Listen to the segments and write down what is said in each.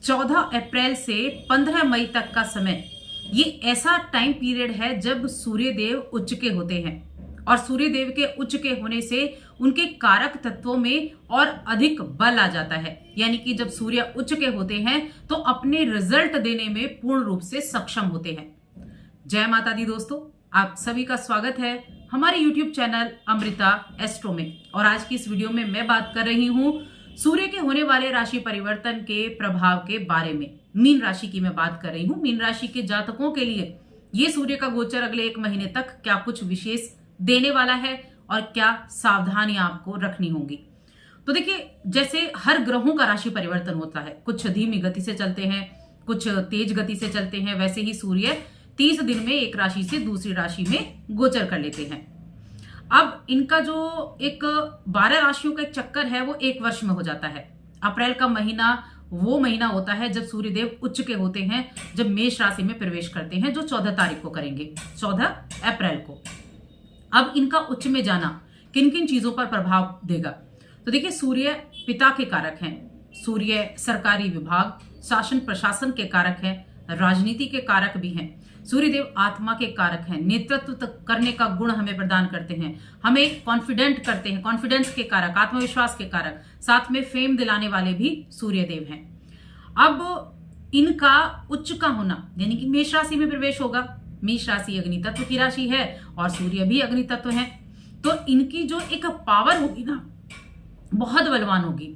14 अप्रैल से 15 मई तक का समय, ये ऐसा टाइम पीरियड है जब सूर्य देव उच्च के होते हैं और सूर्य देव के उच्च के होने से उनके कारक तत्वों में और अधिक बल आ जाता है। यानी कि जब सूर्य उच्च के होते हैं तो अपने रिजल्ट देने में पूर्ण रूप से सक्षम होते हैं। जय माता दी दोस्तों, आप सभी का स्वागत है हमारे YouTube चैनल अमृता एस्ट्रो में। और आज की इस वीडियो में मैं बात कर रही हूं सूर्य के होने वाले राशि परिवर्तन के प्रभाव के बारे में। मीन राशि की मैं बात कर रही हूं। मीन राशि के जातकों के लिए ये सूर्य का गोचर अगले 1 महीने तक क्या कुछ विशेष देने वाला है और क्या सावधानियां आपको रखनी होंगी। तो देखिए, जैसे हर ग्रहों का राशि परिवर्तन होता है, कुछ धीमी गति से चलते हैं, कुछ तेज गति से चलते हैं, वैसे ही सूर्य 30 दिन में एक राशि से दूसरी राशि में गोचर कर लेते हैं। अब इनका जो एक 12 राशियों का एक चक्कर है वो 1 वर्ष में हो जाता है। अप्रैल का महीना वो महीना होता है जब सूर्यदेव उच्च के होते हैं, जब मेष राशि में प्रवेश करते हैं, जो 14 तारीख को करेंगे, 14 अप्रैल को। अब इनका उच्च में जाना किन किन चीजों पर प्रभाव देगा। तो देखिए, सूर्य पिता के कारक हैं, सूर्य सरकारी विभाग, शासन प्रशासन के कारक हैं, राजनीति के कारक भी हैं। सूर्यदेव आत्मा के कारक हैं, नेतृत्व करने का गुण हमें प्रदान करते हैं, हमें कॉन्फिडेंट करते हैं, कॉन्फिडेंस के कारक, आत्मविश्वास के कारक, साथ में फेम दिलाने वाले भी सूर्यदेव हैं। अब इनका उच्च का होना यानी कि मेष राशि में प्रवेश होगा। मेष राशि अग्नि तत्व की राशि है और सूर्य भी अग्नि तत्व है, तो इनकी जो एक पावर होगी ना, बहुत बलवान होगी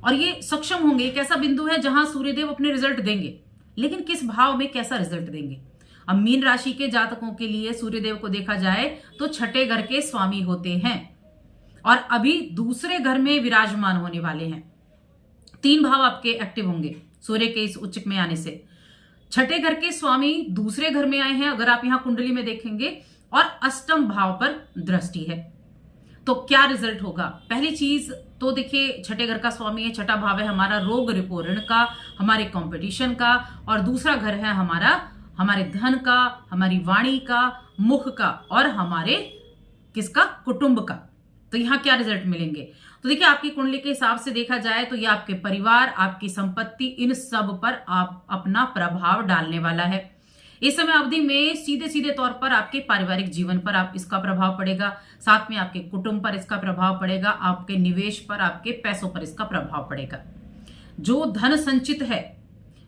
और ये सक्षम होंगे। एक ऐसा बिंदु है जहां सूर्यदेव अपने रिजल्ट देंगे, लेकिन किस भाव में कैसा रिजल्ट देंगे। अब मीन राशि के जातकों के लिए सूर्यदेव को देखा जाए तो छठे घर के स्वामी होते हैं और अभी दूसरे घर में विराजमान होने वाले हैं। 3 भाव आपके एक्टिव होंगे सूर्य के इस उच्च में आने से। छठे घर के स्वामी दूसरे घर में आए हैं, अगर आप यहां कुंडली में देखेंगे, और अष्टम भाव पर दृष्टि है। तो क्या रिजल्ट होगा? पहली चीज तो देखिए, छठे घर का स्वामी है, छठा भाव है हमारा रोग रिपो ऋण का, हमारे कंपटीशन का, और दूसरा घर है हमारे धन का, हमारी वाणी का, मुख का, और हमारे किसका, कुटुंब का। तो यहां क्या रिजल्ट मिलेंगे? तो देखिए, आपकी कुंडली के हिसाब से देखा जाए तो ये आपके परिवार, आपकी संपत्ति, इन सब पर आप अपना प्रभाव डालने वाला है। इस समय अवधि में सीधे सीधे तौर पर आपके पारिवारिक जीवन पर आप इसका प्रभाव पड़ेगा, साथ में आपके कुटुंब पर इसका प्रभाव पड़ेगा, आपके निवेश पर, आपके पैसों पर इसका प्रभाव पड़ेगा। जो धन संचित है,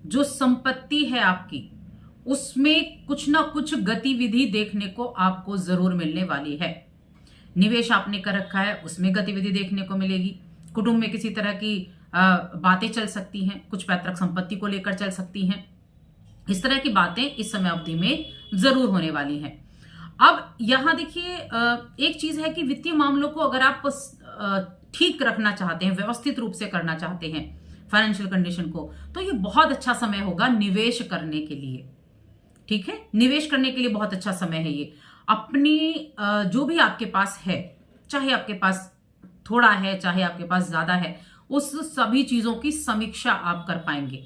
जो संपत्ति है आपकी, उसमें कुछ ना कुछ गतिविधि देखने को आपको जरूर मिलने वाली है। निवेश आपने कर रखा है, उसमें गतिविधि देखने को मिलेगी। कुटुंब में किसी तरह की बातें चल सकती हैं, कुछ पैतृक संपत्ति को लेकर चल सकती हैं। इस तरह की बातें इस समय अवधि में जरूर होने वाली हैं। अब यहां देखिए, एक चीज है कि वित्तीय मामलों को अगर आप ठीक रखना चाहते हैं, व्यवस्थित रूप से करना चाहते हैं फाइनेंशियल कंडीशन को, तो ये बहुत अच्छा समय होगा निवेश करने के लिए। ठीक है, निवेश करने के लिए बहुत अच्छा समय है ये। अपनी जो भी आपके पास है, चाहे आपके पास थोड़ा है, चाहे आपके पास ज्यादा है, उस सभी चीजों की समीक्षा आप कर पाएंगे।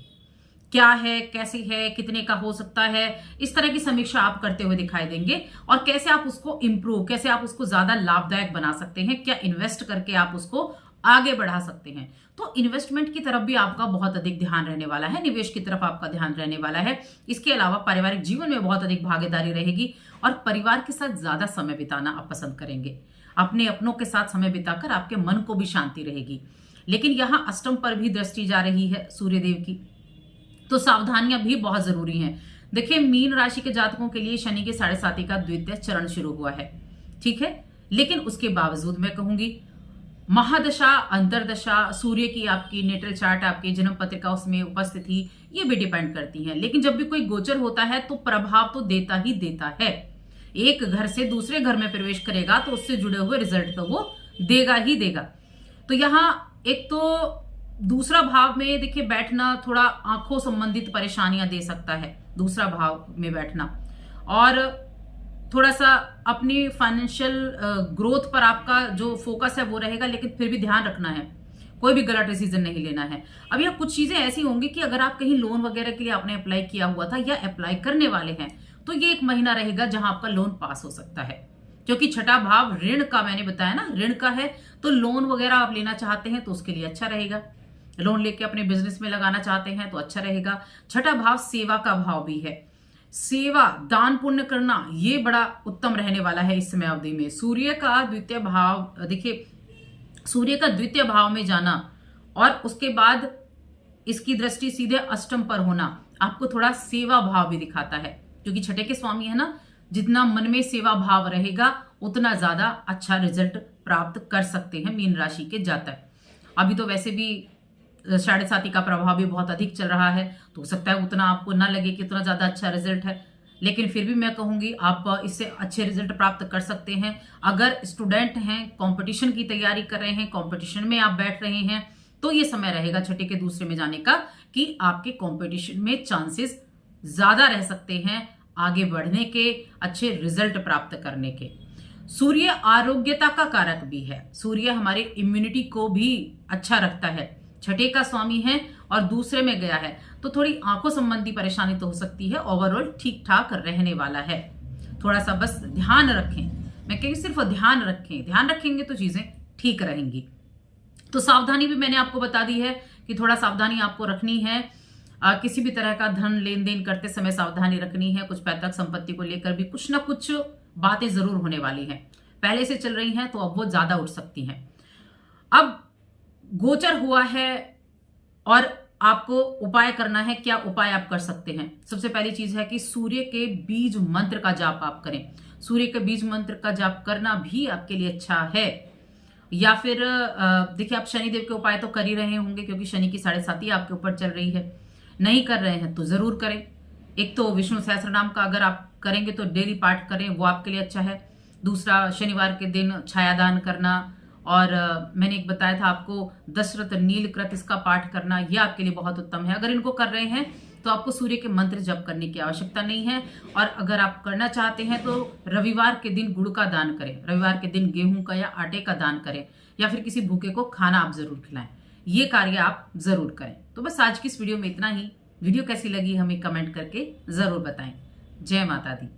क्या है, कैसे है, कितने का हो सकता है, इस तरह की समीक्षा आप करते हुए दिखाई देंगे। और कैसे आप उसको इंप्रूव, कैसे आप उसको ज्यादा लाभदायक बना सकते हैं, क्या इन्वेस्ट करके आप उसको आगे बढ़ा सकते हैं। तो इन्वेस्टमेंट की तरफ भी आपका बहुत अधिक ध्यान रहने वाला है, निवेश की तरफ आपका ध्यान रहने वाला है। इसके अलावा पारिवारिक जीवन में बहुत अधिक भागीदारी रहेगी और परिवार के साथ ज्यादा समय बिताना आप पसंद करेंगे। अपने अपनों के साथ समय बिताकर आपके मन को भी शांति रहेगी। लेकिन यहाँ अष्टम पर भी दृष्टि जा रही है सूर्यदेव की, तो सावधानियां भी बहुत जरूरी हैं। देखिए, मीन राशि के जातकों के लिए शनि के 7.5 का द्वितीय चरण शुरू हुआ है, ठीक है। लेकिन उसके बावजूद मैं कहूंगी, महादशा, अंतरदशा, सूर्य की आपकी नेटल चार्ट, आपकी जन्म पत्रिका, उसमें उपस्थिति, ये भी डिपेंड करती है। लेकिन जब भी कोई गोचर होता है तो प्रभाव तो देता ही देता है। एक घर से दूसरे घर में प्रवेश करेगा तो उससे जुड़े हुए रिजल्ट तो वो देगा ही देगा। तो यहाँ एक तो दूसरा भाव में देखिए बैठना थोड़ा आंखों संबंधित परेशानियां दे सकता है, दूसरा भाव में बैठना, और थोड़ा सा अपनी फाइनेंशियल ग्रोथ पर आपका जो फोकस है वो रहेगा। लेकिन फिर भी ध्यान रखना है, कोई भी गलत डिसीजन नहीं लेना है। अब यह कुछ चीजें ऐसी होंगी कि अगर आप कहीं लोन वगैरह के लिए आपने अप्लाई किया हुआ था या अप्लाई करने वाले हैं, तो ये 1 महीना रहेगा जहां आपका लोन पास हो सकता है। क्योंकि छठा भाव ऋण का, मैंने बताया ना, ऋण का है, तो लोन वगैरह आप लेना चाहते हैं तो उसके लिए अच्छा रहेगा। लोन लेके अपने बिजनेस में लगाना चाहते हैं तो अच्छा रहेगा। छठा भाव सेवा का भाव भी है। सेवा, दान पुण्य करना, ये बड़ा उत्तम रहने वाला है इस समय अवधि में। सूर्य का द्वितीय भाव, देखिए सूर्य का द्वितीय भाव में जाना और उसके बाद इसकी दृष्टि सीधे अष्टम पर होना आपको थोड़ा सेवा भाव भी दिखाता है, क्योंकि छठे के स्वामी है ना। जितना मन में सेवा भाव रहेगा उतना ज्यादा अच्छा रिजल्ट प्राप्त कर सकते हैं मीन राशि के जातक। अभी तो वैसे भी 7.5 का प्रभाव भी बहुत अधिक चल रहा है, तो हो सकता है उतना आपको ना लगे कि उतना ज्यादा अच्छा रिजल्ट है, लेकिन फिर भी मैं कहूंगी आप इससे अच्छे रिजल्ट प्राप्त कर सकते हैं। अगर स्टूडेंट हैं, कंपटीशन की तैयारी कर रहे हैं, कंपटीशन में आप बैठ रहे हैं, तो ये समय रहेगा छठे के दूसरे में जाने का कि आपके कंपटीशन में चांसेस ज्यादा रह सकते हैं आगे बढ़ने के, अच्छे रिजल्ट प्राप्त करने के। सूर्य आरोग्यता का कारक भी है। सूर्य हमारे इम्यूनिटी को भी अच्छा रखता है। छठे का स्वामी है और दूसरे में गया है, तो थोड़ी आंखों संबंधी परेशानी तो हो सकती है। ओवरऑल ठीक ठाक रहने वाला है। थोड़ा सा बस ध्यान रखें, मैं कहीं सिर्फ ध्यान रखें, ध्यान रखेंगे तो चीजें ठीक रहेंगी। तो सावधानी भी मैंने आपको बता दी है कि थोड़ा सावधानी आपको रखनी है। किसी भी तरह का धन लेन देन करते समय सावधानी रखनी है। कुछ पैतृक संपत्ति को लेकर भी कुछ ना कुछ बातें जरूर होने वाली हैं। पहले से चल रही हैं तो अब वो ज्यादा उठ सकती हैं। अब गोचर हुआ है और आपको उपाय करना है। क्या उपाय आप कर सकते हैं? सबसे पहली चीज है कि सूर्य के बीज मंत्र का जाप आप करें। सूर्य के बीज मंत्र का जाप करना भी आपके लिए अच्छा है। या फिर देखिए आप शनिदेव के उपाय तो कर ही रहे होंगे, क्योंकि शनि की 7.5 आपके ऊपर चल रही है। नहीं कर रहे हैं तो जरूर करें। एक तो विष्णु सहस्त्रनाम का अगर आप करेंगे तो डेली पाठ करें, वो आपके लिए अच्छा है। दूसरा, शनिवार के दिन छायादान करना, और मैंने एक बताया था आपको दशरथ नीलकृत, इसका पाठ करना, यह आपके लिए बहुत उत्तम है। अगर इनको कर रहे हैं तो आपको सूर्य के मंत्र जप करने की आवश्यकता नहीं है। और अगर आप करना चाहते हैं तो रविवार के दिन गुड़ का दान करें, रविवार के दिन गेहूं का या आटे का दान करें, या फिर किसी भूखे को खाना आप जरूर खिलाएं। ये कार्य आप जरूर करें। तो बस आज की इस वीडियो में इतना ही। वीडियो कैसी लगी हमें कमेंट करके जरूर बताएं। जय माता दी।